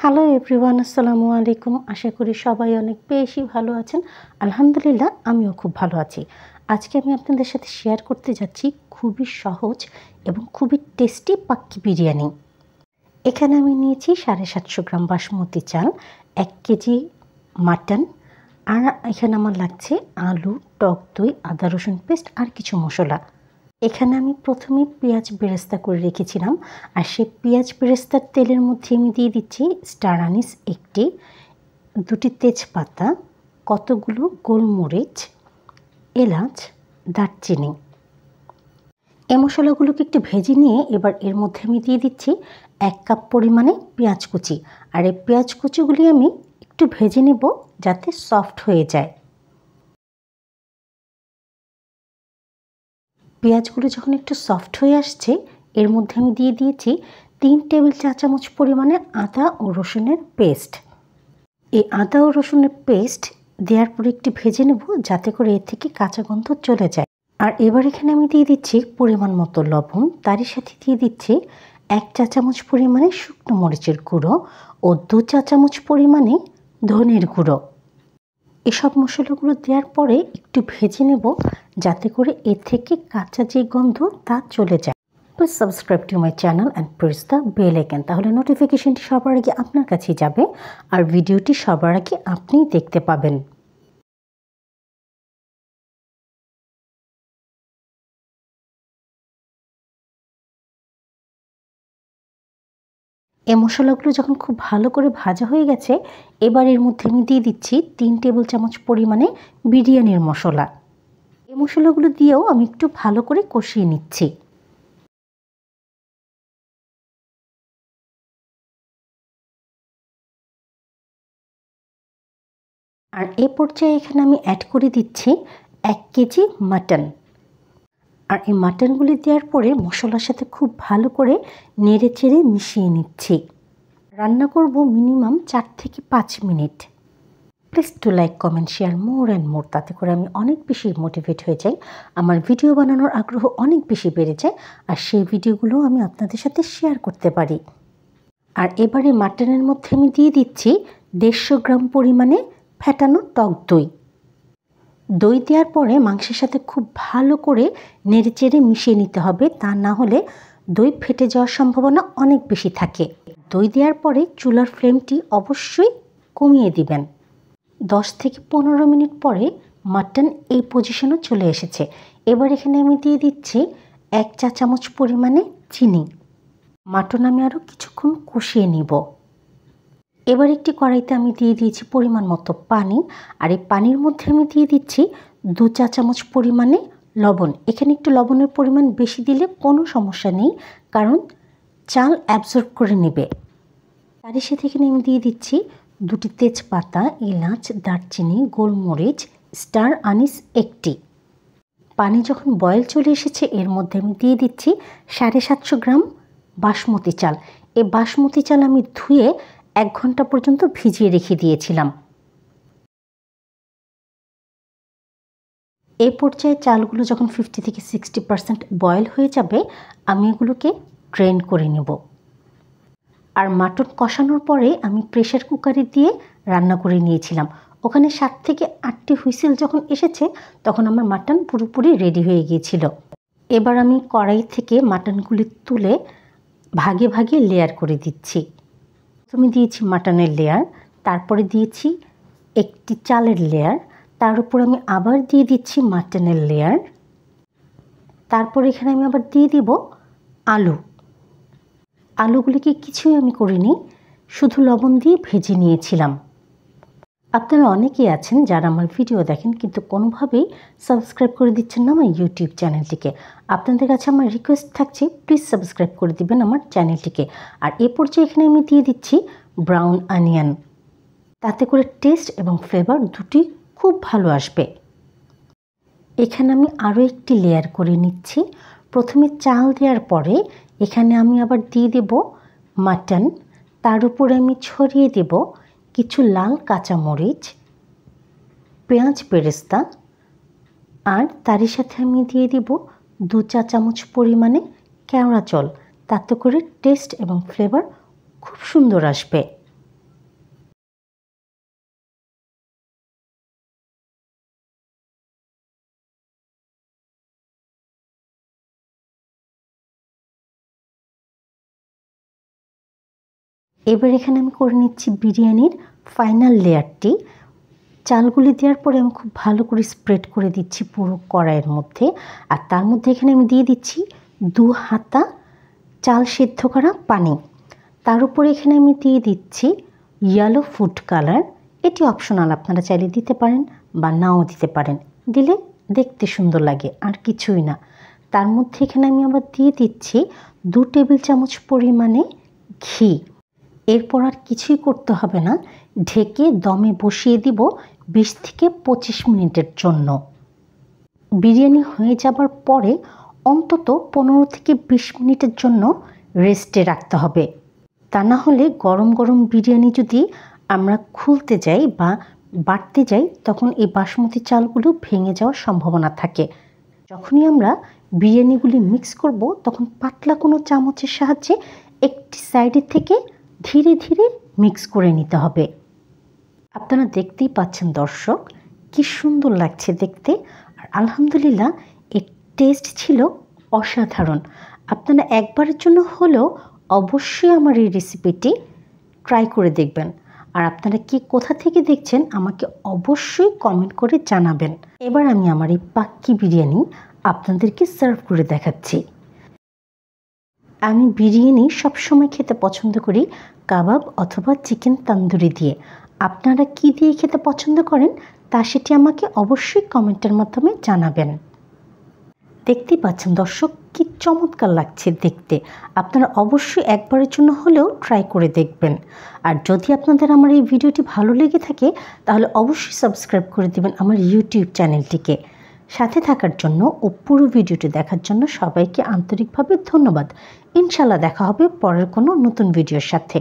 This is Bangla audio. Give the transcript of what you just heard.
হ্যালো এভরিওয়ান, আসসালামু আলাইকুম। আশা করি সবাই অনেক বেশি ভালো আছেন। আলহামদুলিল্লাহ, আমিও খুব ভালো আছি। আজকে আমি আপনাদের সাথে শেয়ার করতে যাচ্ছি খুবই সহজ এবং খুবই টেস্টি পাক্কি বিরিয়ানি। এখানে আমি নিয়েছি 750 গ্রাম বাসমতি চাল, 1 কেজি মাটন, আর এখানে আমার লাগছে আলু, টক দই, আদা রসুন পেস্ট আর কিছু মশলা। এখানে আমি প্রথমে পেঁয়াজ বেরেস্তা করে রেখেছিলাম, আর সেই পেঁয়াজ বেরেস্তার তেলের মধ্যে আমি দিয়ে দিচ্ছি স্টার আনিস 1টি, 2টি তেজপাতা, কতগুলো গোলমরিচ, এলাচ, দারচিনি। এই মশলাগুলোকে একটু ভেজে নিয়ে এবার এর মধ্যে আমি দিয়ে দিচ্ছি 1 কাপ পরিমাণে পেঁয়াজ কুচি, আর এই পেঁয়াজ কুচিগুলি আমি একটু ভেজে নেব যাতে সফট হয়ে যায়। পেঁয়াজগুলো যখন একটু সফট হয়ে আসছে, এর মধ্যে আমি দিয়ে দিয়েছি 3 টেবিল চা চামচ পরিমাণে আদা ও রসুনের পেস্ট। এই আদা ও রসুনের পেস্ট দেওয়ার পরে একটু ভেজে নেব যাতে করে এর থেকে কাঁচা গন্ধ চলে যায়। আর এবার এখানে আমি দিয়ে দিচ্ছি পরিমাণ মতো লবণ, তারই সাথে দিয়ে দিচ্ছি 1 চা চামচ পরিমাণে শুকনো মরিচের গুঁড়ো ও 2 চা চামচ পরিমাণে ধনের গুঁড়ো। এসব মশলাগুলো দেওয়ার পরে একটু ভেজে নেব যাতে করে এর থেকে কাঁচা যে গন্ধ তা চলে যায়। Please subscribe to my channel and press the bell icon, তাহলে নোটিফিকেশনটি সবার আগে আপনার কাছেই যাবে আর ভিডিওটি সবার আগে আপনিই দেখতে পাবেন। এই মশলাগুলো যখন খুব ভালো করে ভাজা হয়ে গেছে, এবার এর মধ্যে আমি দিয়ে দিচ্ছি 3 টেবিল চামচ পরিমাণে বিরিয়ানির মশলা। এই মশলাগুলো দিয়েও আমি একটু ভালো করে কষিয়ে নিচ্ছি। আর এই পর্যায়ে এখানে আমি অ্যাড করে দিচ্ছি 1 কেজি মাটন। আর এই মাটনগুলি দেওয়ার পরে মশলার সাথে খুব ভালো করে নেড়ে চেড়ে মিশিয়ে নিচ্ছি। রান্না করব মিনিমাম 4 থেকে 5 minute. Please to like, comment, share more and more, তাতে করে আমি অনেক বেশি মোটিভেট হয়ে যাই, আমার ভিডিও বানানোর আগ্রহ অনেক বেশি বেড়ে যায়, আর সেই ভিডিওগুলো আমি আপনাদের সাথে শেয়ার করতে পারি। আর এবারে মাটনের মধ্যে আমি দিয়ে দিচ্ছি 150 গ্রাম পরিমাণে ফেটানো টক দই। দই দেওয়ার পরে মাংসের সাথে খুব ভালো করে নেড়েচেড়ে মিশিয়ে নিতে হবে, তা না হলে দই ফেটে যাওয়ার সম্ভাবনা অনেক বেশি থাকে। দই দেওয়ার পরে চুলার ফ্লেমটি অবশ্যই কমিয়ে দিবেন। 10 থেকে 15 মিনিট পরে মাটন এই পজিশনে চলে এসেছে। এবার এখানে আমি দিয়ে দিচ্ছি 1 চা চামচ পরিমাণে চিনি। মাটন আমি আরও কিছুক্ষণ কষিয়ে নিব। এবার একটি কড়াইতে আমি দিয়ে দিয়েছি পরিমাণ মতো পানি, আর এই পানির মধ্যে আমি দিয়ে দিচ্ছি 2 চা চামচ পরিমাণে লবণ। এখানে একটু লবণের পরিমাণ বেশি দিলে কোনো সমস্যা নেই, কারণ চাল অ্যাবজর্ব করে নেবে। তারই সাথে এখানে আমি দিয়ে দিচ্ছি 2টি তেজপাতা, এলাচ, দারচিনি, গোলমরিচ, স্টার আনিস 1টি। পানি যখন বয়েল চলে এসেছে, এর মধ্যে আমি দিয়ে দিচ্ছি 750 গ্রাম বাসমতি চাল। এই বাসমতি চাল আমি ধুয়ে 1 ঘন্টা পর্যন্ত ভিজিয়ে রেখে দিয়েছিলাম। এই পর্যায়ে চালগুলো যখন 50 থেকে 60% বয়েল হয়ে যাবে, আমি এগুলোকে ড্রেন করে নেব। আর মাটন কষানোর পরে আমি প্রেশার কুকারে দিয়ে রান্না করে নিয়েছিলাম। ওখানে 7 থেকে 8টি হুইসেল যখন এসেছে, তখন আমার মাটন পুরোপুরি রেডি হয়ে গিয়েছিল। এবার আমি কড়াই থেকে মাটনগুলি তুলে ভাগে ভাগে লেয়ার করে দিচ্ছি। প্রথমে দিয়েছি মাটনের লেয়ার, তারপরে দিয়েছি একটি চালের লেয়ার, তার উপর আমি আবার দিয়ে দিচ্ছি মাটনের লেয়ার, তারপর এখানে আমি আবার দিয়ে দিব আলু। আলুগুলিকে কিছুই আমি করিনি, শুধু লবণ দিয়ে ভেজে নিয়েছিলাম। আপনারা অনেকেই আছেন যারা আমার ভিডিও দেখেন কিন্তু কোনোভাবেই সাবস্ক্রাইব করে দিচ্ছেন না আমার ইউটিউব চ্যানেলটিকে। আপনাদের কাছে আমার রিকোয়েস্ট থাকছে, প্লিজ সাবস্ক্রাইব করে দিবেন আমার চ্যানেলটিকে। আর এ পর্যায়ে এখানে আমি দিয়ে দিচ্ছি ব্রাউন অনিয়ন, তাতে করে টেস্ট এবং ফ্লেভার দুটি খুব ভালো আসবে। এখানে আমি আরও একটি লেয়ার করে নিচ্ছি। প্রথমে চাল দেওয়ার পরে এখানে আমি আবার দিয়ে দেব মাটন, তার উপরে আমি ছড়িয়ে দেব কিছু লাল কাঁচামরিচ, পেঁয়াজ বেরেস্তা, আর তারই সাথে আমি দিয়ে দেব 2 চা চামচ পরিমাণে কেওড়া জল, তাতে করে টেস্ট এবং ফ্লেভার খুব সুন্দর আসবে। এবার এখানে আমি করে নিচ্ছি বিরিয়ানির ফাইনাল লেয়ারটি। চালগুলি দেওয়ার পরে আমি খুব ভালো করে স্প্রেড করে দিচ্ছি পুরো কড়াইয়ের মধ্যে। আর তার মধ্যে এখানে আমি দিয়ে দিচ্ছি 2 হাতা চাল সিদ্ধ করা পানি। তার উপরে এখানে আমি দিয়ে দিচ্ছি ইয়েলো ফুড কালার। এটি অপশনাল, আপনারা চাইলে দিতে পারেন বা নাও দিতে পারেন, দিলে দেখতে সুন্দর লাগে, আর কিছুই না। তার মধ্যে এখানে আমি আবার দিয়ে দিচ্ছি 2 টেবিল চামচ পরিমাণে ঘি। এরপর আর কিছুই করতে হবে না, ঢেকে দমে বসিয়ে দিব 20 থেকে 25 মিনিটের জন্য। বিরিয়ানি হয়ে যাবার পরে অন্তত 15 থেকে 20 মিনিটের জন্য রেস্টে রাখতে হবে। তা না হলে গরম গরম বিরিয়ানি যদি আমরা খুলতে যাই বা বাটতে যাই, তখন এই বাসমতি চালগুলো ভেঙে যাওয়ার সম্ভাবনা থাকে। যখনই আমরা বিরিয়ানিগুলি মিক্স করব, তখন পাতলা কোনো চামচের সাহায্যে একটি সাইডের থেকে ধীরে ধীরে মিক্স করে নিতে হবে। আপনারা দেখতেই পাচ্ছেন দর্শক, কি সুন্দর লাগছে দেখতে। আর আলহামদুলিল্লাহ, এর টেস্ট ছিল অসাধারণ। আপনারা একবারের জন্য হলেও অবশ্যই আমার এই রেসিপিটি ট্রাই করে দেখবেন। আর আপনারা কি কোথা থেকে দেখছেন আমাকে অবশ্যই কমেন্ট করে জানাবেন। এবার আমি আমার এই পাক্কি বিরিয়ানি আপনাদেরকে সার্ভ করে দেখাচ্ছি। আমি বিরিয়ানি সবসময় খেতে পছন্দ করি কাবাব অথবা চিকেন তন্দুরি দিয়ে। আপনারা কি দিয়ে খেতে পছন্দ করেন তা সেটি আমাকে অবশ্যই কমেন্টের মাধ্যমে জানাবেন। দেখতেই পাচ্ছেন দর্শক, কি চমৎকার লাগছে দেখতে। আপনারা অবশ্যই একবারের জন্য হলেও ট্রাই করে দেখবেন। আর যদি আপনাদের আমার এই ভিডিওটি ভালো লেগে থাকে, তাহলে অবশ্যই সাবস্ক্রাইব করে দেবেন আমার ইউটিউব চ্যানেলটিকে। সাথে থাকার জন্য ও পুরো ভিডিওটি দেখার জন্য সবাইকে আন্তরিকভাবে ধন্যবাদ। ইনশাল্লাহ দেখা হবে পরের কোনো নতুন ভিডিওর সাথে।